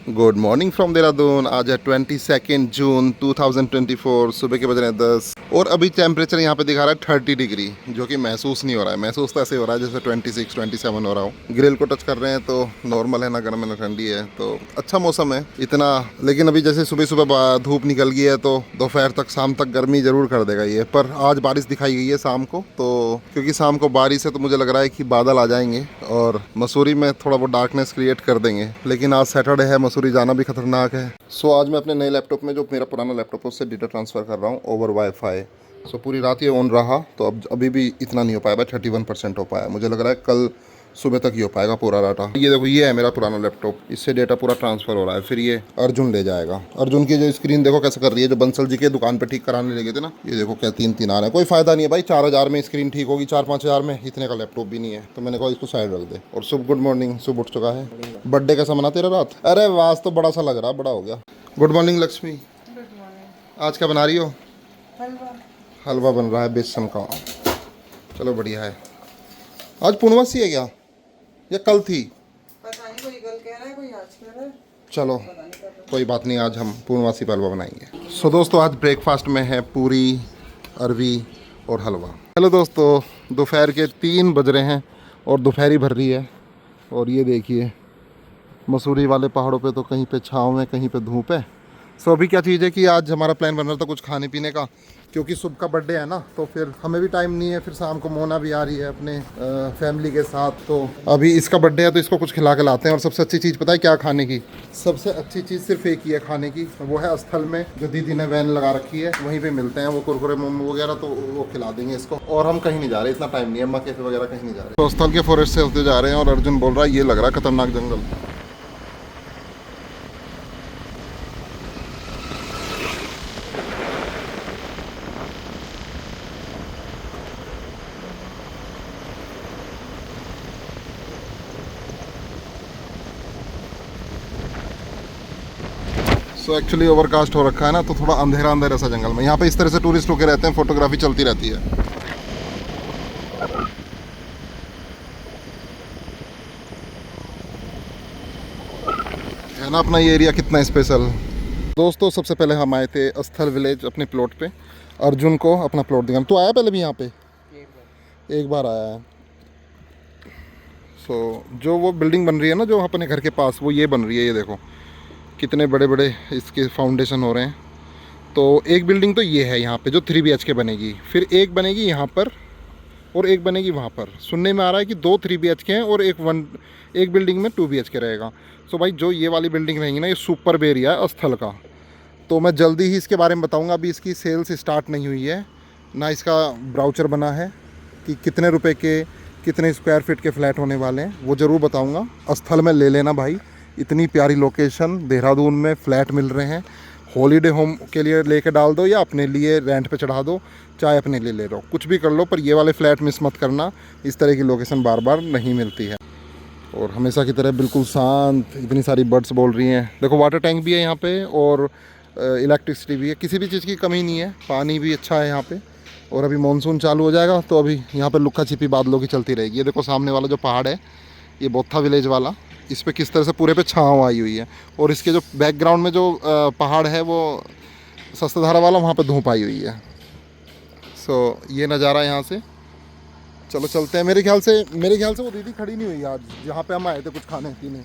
Good morning from Dehradun. आज है 22 जून 2024। सुबह के बज रहे हैं 10 और अभी टेम्परेचर यहाँ पे दिखा रहा है 30 डिग्री, जो कि महसूस नहीं हो रहा है। महसूस तो ऐसे हो रहा है जैसे 26 27 हो रहा हो। ग्रिल को टच कर रहे हैं तो नॉर्मल है, ना गर्म है ना ठंडी है, तो अच्छा मौसम है इतना। लेकिन अभी जैसे सुबह सुबह धूप निकल गई है तो दोपहर तक शाम तक गर्मी जरूर कर देगा ये। पर आज बारिश दिखाई गई है शाम को, तो क्योंकि शाम को बारिश है तो मुझे लग रहा है कि बादल आ जाएंगे और मसूरी में थोड़ा बहुत डार्कनेस क्रिएट कर देंगे। लेकिन आज सैटरडे है, मसूरी जाना भी खतरनाक है। सो आज मैं अपने नए लैपटॉप में, जो मेरा पुराना लैपटॉप है, उससे डेटा ट्रांसफ़र कर रहा हूँ ओवर वाईफाई। सो पूरी रात ये ऑन रहा तो अब अभी भी इतना नहीं हो पाया, 31% हो पाया। मुझे लग रहा है कल सुबह तक ही हो पाएगा पूरा डाटा। ये देखो, ये है मेरा पुराना लैपटॉप, इससे डेटा पूरा ट्रांसफ़र हो रहा है। फिर ये अर्जुन ले जाएगा। अर्जुन की जो स्क्रीन देखो कैसे कर रही है, जो बंसल जी के दुकान पे ठीक कराने ले गए थे ना, ये देखो क्या 3 आ रहे हैं। कोई फ़ायदा नहीं है भाई, 4000 में स्क्रीन ठीक होगी, 4-5 हज़ार में इतने का लैपटॉप भी नहीं है। तो मैंने कहा इसको साइड रख दे। और शुभ गुड मॉर्निंग, शुभ उठ चुका है। बर्थडे कैसा मना तेरा रात? अरे वास तो बड़ा सा लग रहा, बड़ा हो गया। Good morning Lakshmi. Good morning. आज क्या बना रही हो? हलवा। हलवा बन रहा है बेसन का। चलो बढ़िया है। आज पूर्णमासी है क्या या कल थी? पता नहीं, कोई कल कह रहा है कोई आज कह रहा है। चलो कोई बात नहीं, आज हम पूर्णमासी पर हलवा बनाएंगे। सो दोस्तों, आज ब्रेकफास्ट में है पूरी, अरवी और हलवा। हेलो दोस्तों, दोपहर के 3 बज रहे हैं और दोपहरी भर रही है। और ये देखिए, मसूरी वाले पहाड़ों पे तो कहीं पे छाँव है, कहीं पे धूप है। सो अभी क्या चीज़ है कि आज हमारा प्लान बन रहा था कुछ खाने पीने का, क्योंकि सुबह का बर्थडे है ना, तो फिर हमें भी टाइम नहीं है। फिर शाम को मोना भी आ रही है अपने फैमिली के साथ, तो अभी इसका बर्थडे है तो इसको कुछ खिला के लाते हैं। और सबसे अच्छी चीज़ पता है क्या खाने की? सबसे अच्छी चीज़ सिर्फ एक ही है खाने की, वो है स्थल में जो दीदी ने वैन लगा रखी है, वहीं पर मिलते हैं वो कुरकुरे मोमो वगैरह, तो वो खिला देंगे इसको। और हम कहीं नहीं जा रहे, इतना टाइम नहीं है, अम्मा कैफे वगैरह कहीं नहीं जा रहे। तो स्थल के फॉरेस्ट से होते जा रहे हैं और अर्जुन बोल रहा है ये लग रहा है खतरनाक जंगल। सो एक्चुअली ओवरकास्ट हो रखा है ना, तो थोड़ा अंधेरा अंधेरा सा जंगल में। यहाँ पे इस तरह से टूरिस्ट रुके रहते हैं, फोटोग्राफी चलती रहती है। है ना अपना ये एरिया कितना स्पेशल। दोस्तों, सबसे पहले हम आए थे स्थल विलेज अपने प्लॉट पे, अर्जुन को अपना प्लॉट दिखाना। तो आया पहले भी यहाँ पे? एक बार आया है। सो जो वो बिल्डिंग बन रही है ना, जो अपने घर के पास, वो ये बन रही है। ये देखो कितने बड़े बड़े इसके फाउंडेशन हो रहे हैं। तो एक बिल्डिंग तो ये है यहाँ पे जो 3 BHK बनेगी, फिर एक बनेगी यहाँ पर और एक बनेगी वहाँ पर। सुनने में आ रहा है कि 2 3 BHK हैं और एक बिल्डिंग में 2 BHK रहेगा। सो भाई जो ये वाली बिल्डिंग रहेंगी ना, ये सुपर एरिया है स्थल का। तो मैं जल्दी ही इसके बारे में बताऊँगा। अभी इसकी सेल्स स्टार्ट नहीं हुई है, ना इसका ब्राउचर बना है कि कितने रुपए के कितने स्क्वायर फीट के फ्लैट होने वाले हैं, वो ज़रूर बताऊँगा। स्थल में ले लेना भाई, इतनी प्यारी लोकेशन, देहरादून में फ्लैट मिल रहे हैं। हॉलीडे होम के लिए लेके डाल दो या अपने लिए रेंट पे चढ़ा दो, चाहे अपने लिए ले लो, कुछ भी कर लो, पर ये वाले फ्लैट मिस मत करना। इस तरह की लोकेशन बार बार नहीं मिलती है। और हमेशा की तरह बिल्कुल शांत, इतनी सारी बर्ड्स बोल रही हैं। देखो वाटर टैंक भी है यहाँ पे और इलेक्ट्रिसिटी भी है, किसी भी चीज़ की कमी नहीं है। पानी भी अच्छा है यहाँ पे। और अभी मानसून चालू हो जाएगा तो अभी यहाँ पे लुक्का छिपी बादलों की चलती रहेगी। ये देखो सामने वाला जो पहाड़ है, ये बोथा विलेज वाला, इस पे किस तरह से पूरे पे छाँव आई हुई है। और इसके जो बैकग्राउंड में जो पहाड़ है वो सस्ताधारा वाला, वहाँ पे धूप आई हुई है। सो ये नज़ारा यहाँ से। चलो चलते हैं। मेरे ख्याल से वो दीदी खड़ी नहीं हुई आज जहाँ पे हम आए थे कुछ खाने पीने।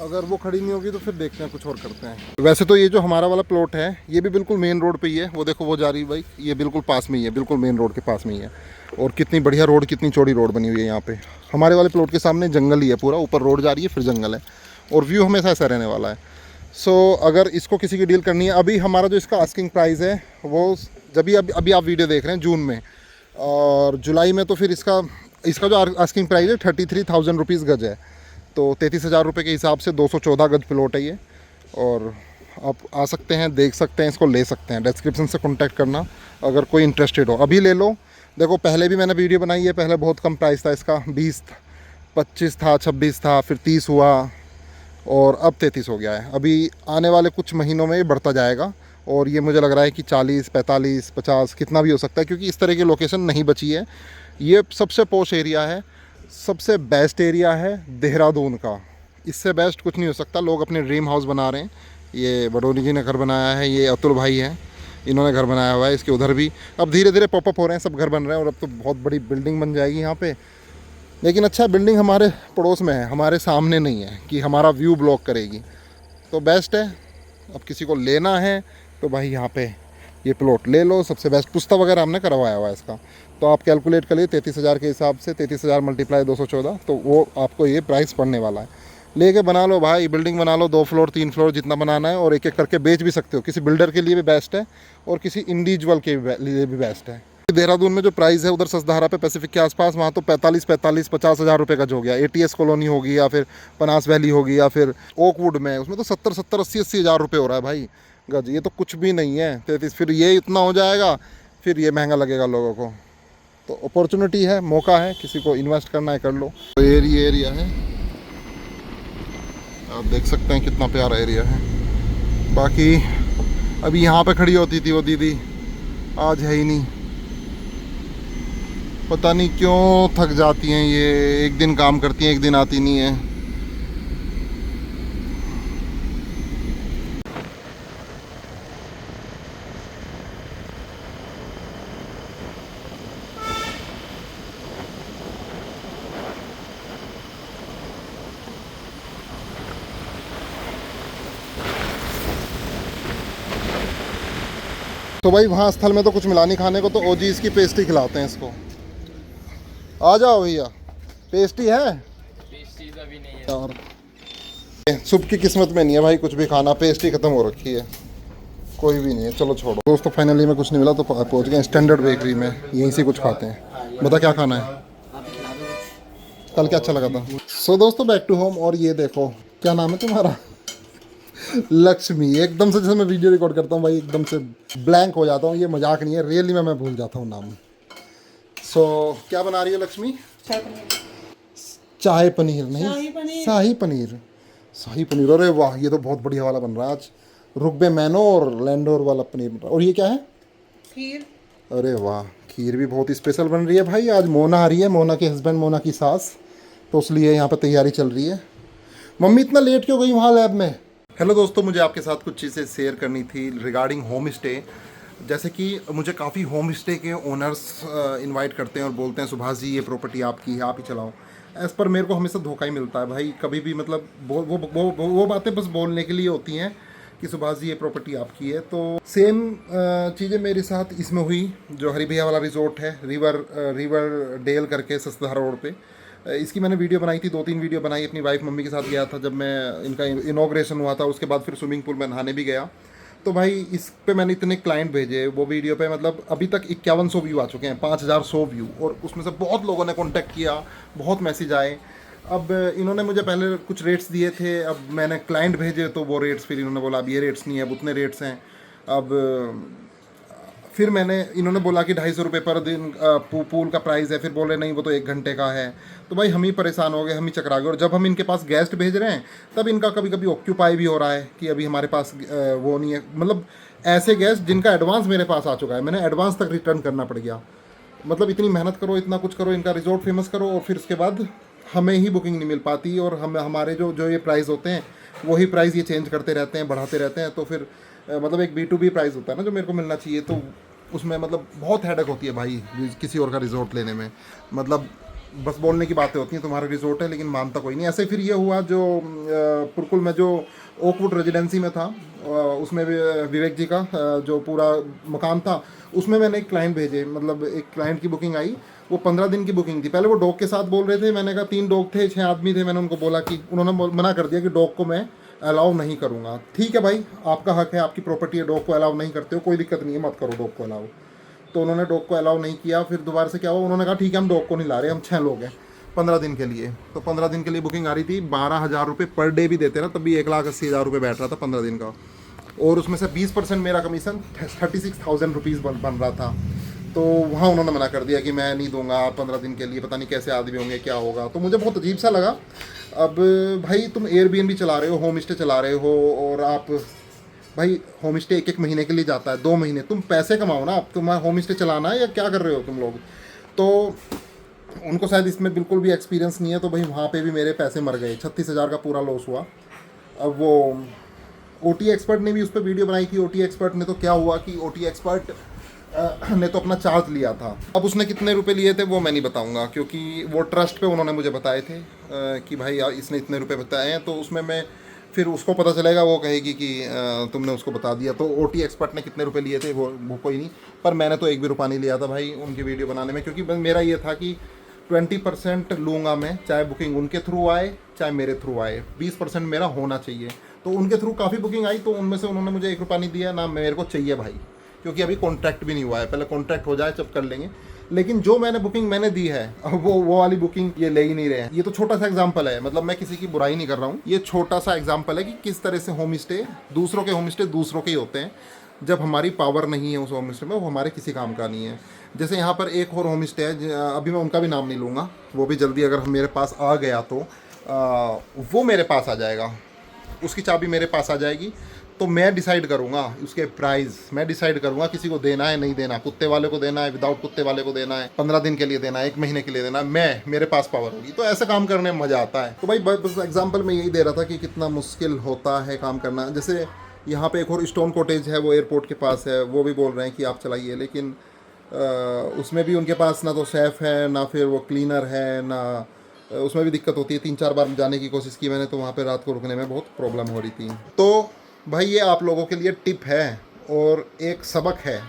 अगर वो खड़ी नहीं होगी तो फिर देखते हैं, कुछ और करते हैं। वैसे तो ये जो हमारा वाला प्लॉट है ये भी बिल्कुल मेन रोड पे ही है। वो देखो वो जा रही भाई, ये बिल्कुल पास में ही है, बिल्कुल मेन रोड के पास में ही है। और कितनी बढ़िया रोड, कितनी चौड़ी रोड बनी हुई है यहाँ पे। हमारे वाले प्लॉट के सामने जंगल ही है पूरा, ऊपर रोड जा रही है फिर जंगल है, और व्यू हमेशा ऐसा रहने वाला है। सो अगर इसको किसी की डील करनी है, अभी हमारा जो इसका आस्किंग प्राइस है वो जब अभी आप वीडियो देख रहे हैं जून में, और जुलाई में तो फिर इसका जो आस्किंग प्राइस है 33,000 रुपीज़ गज है। तो 33,000 रुपये के हिसाब से 214 गज प्लॉट है ये। और आप आ सकते हैं, देख सकते हैं, इसको ले सकते हैं। डिस्क्रिप्शन से कॉन्टैक्ट करना अगर कोई इंटरेस्टेड हो, अभी ले लो। देखो पहले भी मैंने वीडियो बनाई है, पहले बहुत कम प्राइस था इसका, 20 था, 25 था, 26 था, फिर 30 हुआ और अब 33 हो गया है। अभी आने वाले कुछ महीनों में ये बढ़ता जाएगा और ये मुझे लग रहा है कि 40, 45, 50 कितना भी हो सकता है, क्योंकि इस तरह की लोकेशन नहीं बची है। ये सबसे पॉश एरिया है, सबसे बेस्ट एरिया है देहरादून का। इससे बेस्ट कुछ नहीं हो सकता। लोग अपने ड्रीम हाउस बना रहे हैं। ये बडोनी जी ने घर बनाया है, ये अतुल भाई हैं, इन्होंने घर बनाया हुआ है। इसके उधर भी अब धीरे धीरे पॉपअप हो रहे हैं, सब घर बन रहे हैं और अब तो बहुत बड़ी बिल्डिंग बन जाएगी यहाँ पे। लेकिन अच्छा, बिल्डिंग हमारे पड़ोस में है, हमारे सामने नहीं है कि हमारा व्यू ब्लॉक करेगी, तो बेस्ट है। अब किसी को लेना है तो भाई यहाँ पे ये प्लॉट ले लो, सबसे बेस्ट। पुस्ता वगैरह हमने करवाया हुआ है इसका, तो आप कैलकुलेट करिए 33,000 के हिसाब से, 33,000 मल्टीप्लाई 214, तो वो आपको ये प्राइस पड़ने वाला है। लेके बना लो भाई, बिल्डिंग बना लो, 2 फ्लोर 3 फ्लोर जितना बनाना है, और एक एक करके बेच भी सकते हो। किसी बिल्डर के लिए भी बेस्ट है और किसी इंडिविजुअल के लिए भी बेस्ट है। देहरादून में जो प्राइस है उधर ससधारा पे पैसिफिक के आसपास, वहाँ तो 50 हज़ार रुपये का जो हो गया। ATS कॉलोनी होगी या फिर पनास वैली होगी या फिर ओकवुड में, उसमें तो 70 80 हज़ार रुपये हो रहा है भाई गज। ये तो कुछ भी नहीं है 33, फिर ये इतना हो जाएगा, फिर ये महंगा लगेगा लोगों को। तो अपॉर्चुनिटी है, मौका है, किसी को इन्वेस्ट करना है कर लो। तो एरिया है, आप देख सकते हैं कितना प्यारा एरिया है। बाकी अभी यहाँ पे खड़ी होती थी वो दीदी, आज है ही नहीं, पता नहीं क्यों थक जाती हैं ये। एक दिन काम करती हैं, एक दिन आती नहीं है। तो भाई वहाँ स्थल में तो कुछ मिला नहीं खाने को, तो ओजी इसकी पेस्ट्री खिलाते हैं इसको। आ जाओ भैया, पेस्ट्री है? पेस्ट्री तो अभी नहीं है और सुबह की किस्मत में नहीं है भाई कुछ भी खाना, पेस्ट्री खत्म हो रखी है, कोई भी नहीं है। चलो छोड़ो दोस्तों, फाइनली में कुछ नहीं मिला तो पहुंच गए स्टैंडर्ड बेकरी में, यहीं से कुछ खाते हैं। बता क्या खाना है, कल क्या अच्छा लगा था। सो दोस्तों बैक टू होम, और ये देखो क्या नाम है तुम्हारा? लक्ष्मी। एकदम से जैसे मैं वीडियो रिकॉर्ड करता हूँ भाई, एकदम से ब्लैंक हो जाता हूँ, ये मजाक नहीं है, रियली में मैं भूल जाता हूँ नाम। सो क्या बना रही है लक्ष्मी? चाय पनीर नहीं, शाही पनीर। शाही पनीर, अरे वाह, ये तो बहुत बढ़िया वाला बन रहा है आज। रुकबे मैनो और लैंडोर वाला पनीर बन रहा है। और ये क्या है? खीर। अरे वाह, खीर भी बहुत स्पेशल बन रही है भाई। आज मोना आ रही है, मोना के हस्बैंड, मोना की सास, तो इसलिए यहाँ पर तैयारी चल रही है। मम्मी इतना लेट क्यों गई वहाँ लैब में? हेलो दोस्तों, मुझे आपके साथ कुछ चीज़ें शेयर करनी थी रिगार्डिंग होम स्टे। जैसे कि मुझे काफ़ी होम स्टे के ओनर्स इनवाइट करते हैं और बोलते हैं सुभाष जी ये प्रॉपर्टी आपकी है, आप ही चलाओ। एज़ पर मेरे को हमेशा धोखा ही मिलता है भाई, कभी भी मतलब वो बातें बस बोलने के लिए होती हैं कि सुभाष जी ये प्रॉपर्टी आपकी है। तो सेम चीज़ें मेरे साथ इसमें हुई, जो हरी भैया वाला रिजॉर्ट है, रिवर डेल करके ससधारा रोड पे। इसकी मैंने वीडियो बनाई थी, 2-3 वीडियो बनाई, अपनी वाइफ मम्मी के साथ गया था जब मैं, इनका इनॉग्रेशन हुआ था, उसके बाद फिर स्विमिंग पूल में नहाने भी गया। तो भाई इस पे मैंने इतने क्लाइंट भेजे, वो वीडियो पे मतलब अभी तक 5100 व्यू आ चुके हैं, 5100 व्यू, और उसमें से बहुत लोगों ने कांटेक्ट किया, बहुत मैसेज आए। अब इन्होंने मुझे पहले कुछ रेट्स दिए थे, अब मैंने क्लाइंट भेजे तो वो रेट्स फिर इन्होंने बोला अब ये रेट्स नहीं है, अब उतने रेट्स हैं। अब फिर इन्होंने बोला कि 250 रुपये पर दिन पूल का प्राइस है, फिर बोले नहीं वो तो 1 घंटे का है। तो भाई हम ही परेशान हो गए, हम ही चकरा गए। और जब हम इनके पास गेस्ट भेज रहे हैं तब इनका कभी कभी ऑक्यूपाई भी हो रहा है कि अभी हमारे पास वो नहीं है। मतलब ऐसे गेस्ट जिनका एडवांस मेरे पास आ चुका है, मैंने एडवांस तक रिटर्न करना पड़ गया। मतलब इतनी मेहनत करो, इतना कुछ करो, इनका रिजॉर्ट फेमस करो, और फिर उसके बाद हमें ही बुकिंग नहीं मिल पाती, और हमारे जो ये प्राइस होते हैं वही प्राइस ये चेंज करते रहते हैं, बढ़ाते रहते हैं। तो फिर मतलब एक B2B प्राइस होता है ना जो मेरे को मिलना चाहिए, तो उसमें मतलब बहुत हेडेक होती है भाई किसी और का रिजॉर्ट लेने में। मतलब बस बोलने की बातें होती हैं तुम्हारा रिजॉर्ट है, लेकिन मानता कोई नहीं। ऐसे फिर ये हुआ जो पुरकुल में जो ओकवुड रेजिडेंसी में था, उसमें विवेक जी का जो पूरा मकान था, उसमें मैंने एक क्लाइंट भेजे। मतलब एक क्लाइंट की बुकिंग आई, वो 15 दिन की बुकिंग थी। पहले वो डॉग के साथ बोल रहे थे, मैंने कहा 3 डॉग थे, 6 आदमी थे। मैंने उनको बोला कि, उन्होंने मना कर दिया कि डॉग को मैं अलाउ नहीं करूँगा। ठीक है भाई, आपका हक है, आपकी प्रॉपर्टी है, डॉग को अलाउ नहीं करते हो, कोई दिक्कत नहीं है, मत करो डॉग को अलाउ। तो उन्होंने डॉग को अलाउ नहीं किया। फिर दोबारा से क्या हुआ, उन्होंने कहा ठीक है हम डॉग को नहीं ला रहे, हम 6 लोग हैं 15 दिन के लिए। तो 15 दिन के लिए बुकिंग आ रही थी, 12,000 रुपये पर डे भी देते ना, तब भी 1,80,000 रुपये बैठ रहा था 15 दिन का, और उसमें से 20% मेरा कमीशन 36,000 रुपीज़ बन रहा था। तो वहाँ उन्होंने मना कर दिया कि मैं नहीं दूंगा 15 दिन के लिए, पता नहीं कैसे आदमी होंगे, क्या होगा। तो मुझे बहुत अजीब सा लगा। अब भाई तुम एयरबीएनबी चला रहे हो, होम स्टे चला रहे हो, और आप भाई होम स्टे 1-1 महीने के लिए जाता है, 2 महीने, तुम पैसे कमाओ ना। अब तुम्हारा होम स्टे चलाना है या क्या कर रहे हो तुम लोग? तो उनको शायद इसमें बिल्कुल भी एक्सपीरियंस नहीं है, तो भाई वहाँ पे भी मेरे पैसे मर गए, 36,000 का पूरा लॉस हुआ। अब वो OT एक्सपर्ट ने भी उस पर वीडियो बनाई थी। OT एक्सपर्ट ने तो क्या हुआ कि OT एक्सपर्ट ने तो अपना चार्ज लिया था। अब उसने कितने रुपए लिए थे वो मैं नहीं बताऊंगा, क्योंकि वो ट्रस्ट पे उन्होंने मुझे बताए थे कि भाई यार इसने इतने रुपए बताए हैं, तो उसमें मैं फिर उसको पता चलेगा, वो कहेगी कि तुमने उसको बता दिया। तो OT एक्सपर्ट ने कितने रुपए लिए थे वो कोई नहीं, पर मैंने तो एक भी रुपया नहीं लिया था भाई उनकी वीडियो बनाने में, क्योंकि मेरा ये था कि 20% लूँगा मैं, चाहे बुकिंग उनके थ्रू आए चाहे मेरे थ्रू आए, 20% मेरा होना चाहिए। तो उनके थ्रू काफ़ी बुकिंग आई, तो उनमें से उन्होंने मुझे 1 रुपया नहीं दिया ना, मेरे को चाहिए भाई, क्योंकि अभी कॉन्ट्रैक्ट भी नहीं हुआ है। पहले कॉन्ट्रैक्ट हो जाए जब कर लेंगे। लेकिन जो मैंने बुकिंग मैंने दी है, वो वाली बुकिंग ये ले ही नहीं रहे हैं। ये तो छोटा सा एग्जांपल है, मतलब मैं किसी की बुराई नहीं कर रहा हूँ, ये छोटा सा एग्जांपल है कि किस तरह से होम स्टे, दूसरों के होम स्टे दूसरों के ही होते हैं। जब हमारी पावर नहीं है उस होम स्टे में, वो हमारे किसी काम का नहीं है। जैसे यहाँ पर एक और होम स्टे है, अभी मैं उनका भी नाम नहीं लूँगा, वो भी जल्दी अगर मेरे पास आ गया तो वो मेरे पास आ जाएगा, उसकी चाबी मेरे पास आ जाएगी, तो मैं डिसाइड करूँगा उसके प्राइस, मैं डिसाइड करूँगा किसी को देना है नहीं देना, कुत्ते वाले को देना है, विदाउट कुत्ते वाले को देना है, 15 दिन के लिए देना है, 1 महीने के लिए देना है, मेरे पास पावर होगी। तो ऐसे काम करने में मज़ा आता है। तो भाई बस एग्जांपल मैं यही दे रहा था कि कितना मुश्किल होता है काम करना। जैसे यहाँ पे एक और स्टोन कॉटेज है, वो एयरपोर्ट के पास है, वो भी बोल रहे हैं कि आप चलाइए, लेकिन उसमें भी उनके पास ना तो शेफ़ है, ना फिर वो क्लीनर है, ना उसमें भी दिक्कत होती है। 3-4 बार जाने की कोशिश की मैंने, तो वहाँ पे रात को रुकने में बहुत प्रॉब्लम हो रही थी। तो भाई ये आप लोगों के लिए टिप है और एक सबक है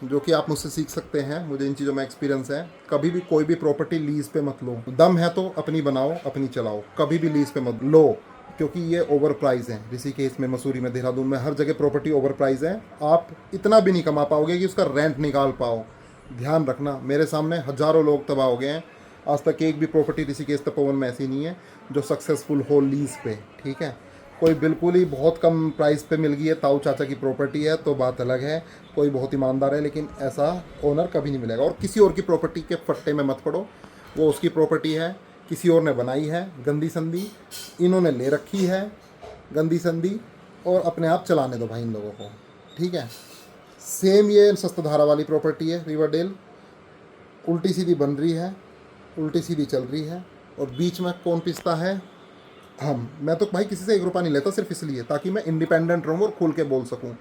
जो कि आप मुझसे सीख सकते हैं। मुझे इन चीज़ों में एक्सपीरियंस है। कभी भी कोई भी प्रॉपर्टी लीज़ पे मत लो। दम है तो अपनी बनाओ, अपनी चलाओ, कभी भी लीज़ पे मत लो, क्योंकि ये ओवर प्राइस है। ऋषिकेश में, मसूरी में, देहरादून में, हर जगह प्रॉपर्टी ओवर प्राइस है। आप इतना भी नहीं कमा पाओगे कि उसका रेंट निकाल पाओ। ध्यान रखना, मेरे सामने हज़ारों लोग तबाह हो गए हैं। आज तक एक भी प्रॉपर्टी ऋषिकेश तपोवन में ऐसी नहीं है जो सक्सेसफुल हो लीज़ पे। ठीक है, कोई बिल्कुल ही बहुत कम प्राइस पे मिल गई है, ताऊ चाचा की प्रॉपर्टी है तो बात अलग है, कोई बहुत ईमानदार है, लेकिन ऐसा ओनर कभी नहीं मिलेगा। और किसी और की प्रॉपर्टी के फट्टे में मत पड़ो, वो उसकी प्रॉपर्टी है, किसी और ने बनाई है, गंदी संदी इन्होंने ले रखी है, गंदी संदी, और अपने आप चलाने दो भाई इन लोगों को। ठीक है, सेम ये सस्तधारा वाली प्रॉपर्टी है, रिवरडेल, उल्टी सीधी बन रही है, उल्टी सीधी चल रही है, और बीच में कौन पिसता है? मैं तो भाई किसी से 1 रुपया नहीं लेता, सिर्फ इसलिए ताकि मैं इंडिपेंडेंट रहूँ और खुल के बोल सकूँ।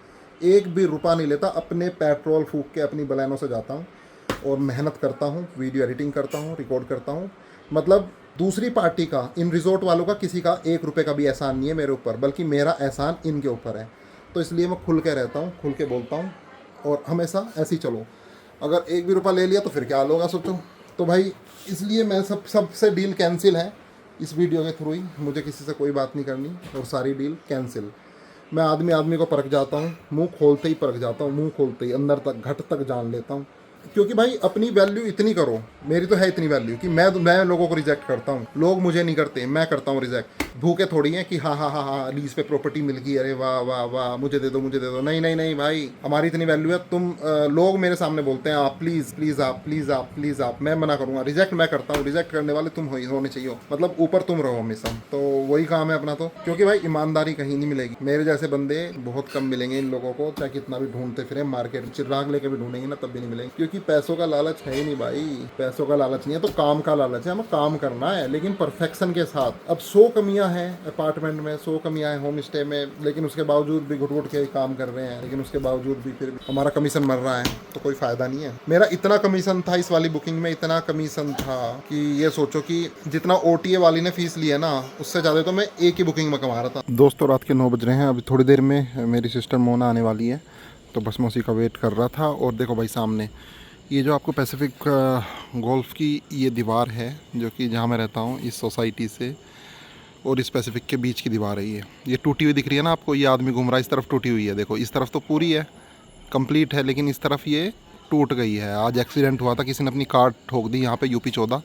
1 भी रुपया नहीं लेता, अपने पेट्रोल फूक के अपनी बलैनों से जाता हूँ और मेहनत करता हूँ, वीडियो एडिटिंग करता हूँ, रिकॉर्ड करता हूँ। मतलब दूसरी पार्टी का, इन रिजॉर्ट वालों का किसी का 1 रुपये का भी एहसान नहीं है मेरे ऊपर, बल्कि मेरा एहसान इनके ऊपर है। तो इसलिए मैं खुल के रहता हूँ, खुल के बोलता हूँ, और हमेशा ऐसे ही चलो। अगर 1 भी रुपया ले लिया तो फिर क्या हाल होगा सोचो। तो भाई इसलिए मैं सबसे डील कैंसिल है इस वीडियो के थ्रू ही। मुझे किसी से कोई बात नहीं करनी और सारी डील कैंसिल। मैं आदमी को परख जाता हूँ, मुंह खोलते ही परख जाता हूँ, मुंह खोलते ही अंदर तक, घट तक जान लेता हूँ। क्योंकि भाई अपनी वैल्यू इतनी करो, मेरी तो है इतनी वैल्यू कि मैं लोगों को रिजेक्ट करता हूँ, लोग मुझे नहीं करते, मैं करता हूँ रिजेक्ट। भूखे थोड़ी हैं कि हाँ लीज पे प्रॉपर्टी मिल गई, अरे वाह वाह वाह, मुझे दे दो। नहीं भाई, हमारी इतनी वैल्यू है। तुम लोग मेरे सामने बोलते हैं आप प्लीज़ आप, मैं मना करूँगा, रिजेक्ट मैं करता हूँ। रिजेक्ट करने वाले तुम होने चाहिए, मतलब ऊपर तुम रहो हमेशा। तो वही काम है अपना। तो क्योंकि भाई ईमानदारी कहीं नहीं मिलेगी, मेरे जैसे बंदे बहुत कम मिलेंगे इन लोगों को, चाहे कितना भी ढूंढते फिरे, मार्केट चिराग लेके भी ढूंढेंगे ना तब भी नहीं मिलेंगे। क्योंकि पैसों का लालच है ही नहीं भाई, पैसों का लालच नहीं है तो काम का लालच है। हमें काम करना है लेकिन परफेक्शन के साथ। अब 100 कमियां हैं अपार्टमेंट में, 100 कमियां हैं होम स्टे में, लेकिन उसके बावजूद भी घुट के काम कर रहे हैं, लेकिन उसके बावजूद भी फिर हमारा कमीशन मर रहा है, तो कोई फायदा नहीं है। मेरा इतना कमीशन था इस वाली बुकिंग में, इतना कमीशन था कि ये सोचो कि जितना OTA वाली ने फीस ली है ना, उससे ज़्यादा तो मैं एक ही बुकिंग में कमा रहा था। दोस्तों रात के 9 बज रहे हैं, अभी थोड़ी देर में मेरी सिस्टर मोना आने वाली है, तो बस मैं उसी का वेट कर रहा था। और देखो भाई सामने ये जो आपको पैसिफिक गोल्फ की ये दीवार है, जो कि जहाँ मैं रहता हूँ, इस सोसाइटी से और इस पैसिफिक के बीच की दीवार है। ये टूटी हुई दिख रही है ना आपको, ये आदमी घूम रहा है, इस तरफ टूटी हुई है। देखो इस तरफ तो पूरी है, कंप्लीट है, लेकिन इस तरफ ये टूट गई है। आज एक्सीडेंट हुआ था, किसी ने अपनी कार ठोक दी यहाँ पे, UP 14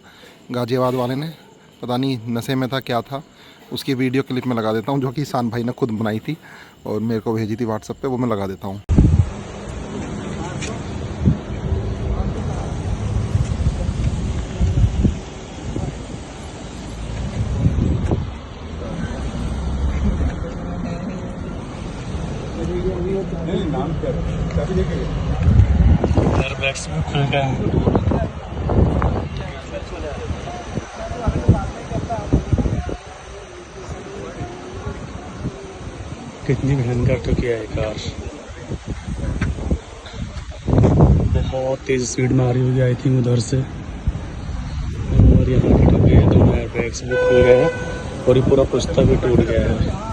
गाजियाबाद वाले ने, पता नहीं नशे में था क्या था। उसकी वीडियो क्लिप में लगा देता हूँ, जो कि ईशान भाई ने खुद बनाई थी और मेरे को भेजी थी व्हाट्सएप पे, वो मैं लगा देता हूँ। बैग्स में खुल गए। कितनी भयंकर ठुकी है कार, बहुत तेज स्पीड में आ रही होगी आई थिंक उधर से, और यहाँ पे ठुकी है। दोनों एयर बैग्स भी खुल गए हैं और ये पूरा पुश्ता भी टूट गया है।